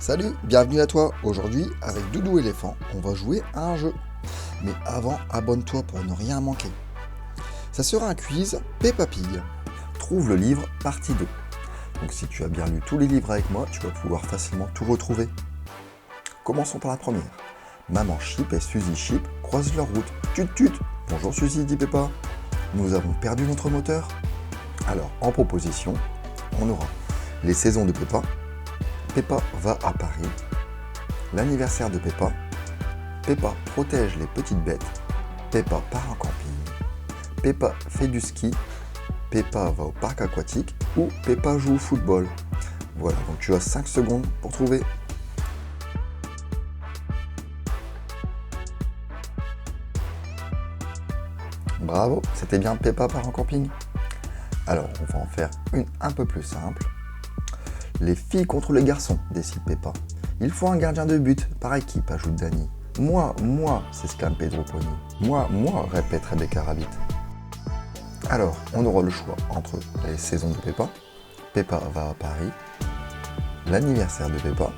Salut, bienvenue à toi. Aujourd'hui, avec Doudou Éléphant, on va jouer à un jeu. Mais avant, abonne-toi pour ne rien manquer. Ça sera un quiz Peppa Pig. Trouve le livre partie 2. Donc si tu as bien lu tous les livres avec moi, tu vas pouvoir facilement tout retrouver. Commençons par la première. Maman Chip et Suzy Chip croisent leur route. Tut tut. Bonjour Suzy, dit Peppa. Nous avons perdu notre moteur. Alors, en proposition, on aura les saisons de Peppa. Peppa va à Paris. L'anniversaire de Peppa. Peppa protège les petites bêtes. Peppa part en camping. Peppa fait du ski. Peppa va au parc aquatique. Ou Peppa joue au football. Voilà, donc tu as 5 secondes pour trouver. Bravo, c'était bien Peppa part en camping. Alors, on va en faire une un peu plus simple. Les filles contre les garçons, décide Peppa. Il faut un gardien de but par équipe, ajoute Danny. Moi, s'exclame Pedro Pony. Moi, répète Rebecca Rabbit. Alors, on aura le choix entre les saisons de Peppa, Peppa va à Paris, l'anniversaire de Peppa,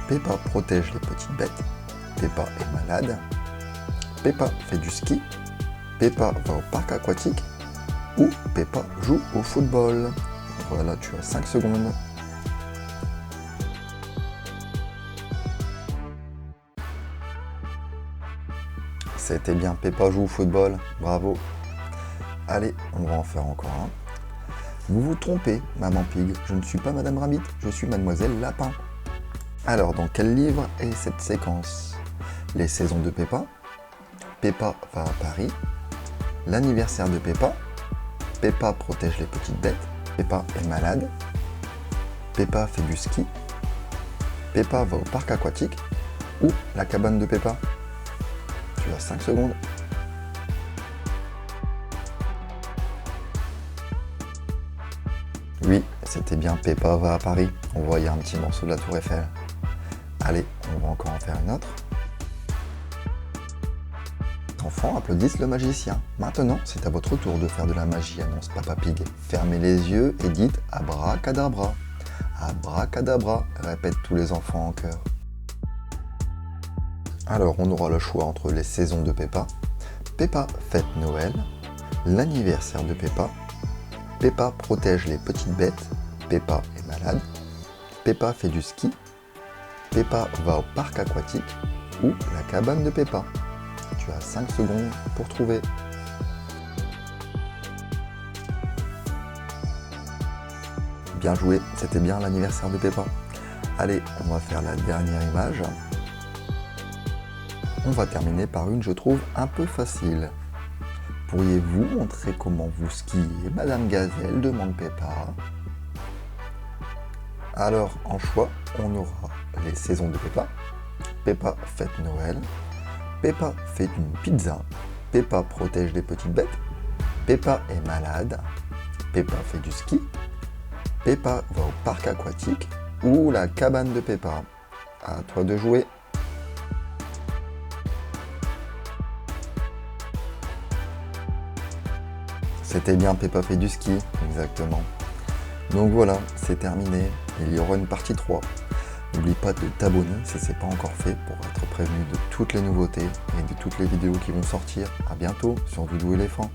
Peppa protège les petites bêtes, Peppa est malade, Peppa fait du ski, Peppa va au parc aquatique ou Peppa joue au football. Voilà, tu as 5 secondes. C'était bien Peppa joue au football, bravo. Allez, on va en faire encore un. Vous vous trompez, Maman Pig, je ne suis pas Madame Rabbit, je suis Mademoiselle Lapin. Alors, dans quel livre est cette séquence? Les saisons de Peppa, Peppa va à Paris, l'anniversaire de Peppa, Peppa protège les petites bêtes, Peppa est malade, Peppa fait du ski, Peppa va au parc aquatique ou la cabane de Peppa. Tu as 5 secondes. Oui, c'était bien Peppa va à Paris. On voyait un petit morceau de la Tour Eiffel. Allez, on va encore en faire une autre. Les enfants applaudissent le magicien. Maintenant, c'est à votre tour de faire de la magie, annonce Peppa Pig. Fermez les yeux et dites abracadabra. Abracadabra, répètent tous les enfants en chœur. Alors, on aura le choix entre les saisons de Peppa, Peppa fête Noël, l'anniversaire de Peppa, Peppa protège les petites bêtes, Peppa est malade, Peppa fait du ski, Peppa va au parc aquatique ou la cabane de Peppa. Tu as 5 secondes pour trouver. Bien joué, c'était bien l'anniversaire de Peppa. Allez, on va faire la dernière image. On va terminer par une, je trouve, un peu facile. Pourriez-vous montrer comment vous skiez, Madame Gazelle, demande Peppa. Alors, en choix, on aura les saisons de Peppa. Peppa fête Noël. Peppa fait une pizza. Peppa protège les petites bêtes. Peppa est malade. Peppa fait du ski. Peppa va au parc aquatique ou la cabane de Peppa. À toi de jouer. C'était bien Peppa fait du ski, exactement. Donc voilà, c'est terminé. Il y aura une partie 3. N'oublie pas de t'abonner si ce n'est pas encore fait pour être prévenu de toutes les nouveautés et de toutes les vidéos qui vont sortir. A bientôt sur Doudou Éléphant.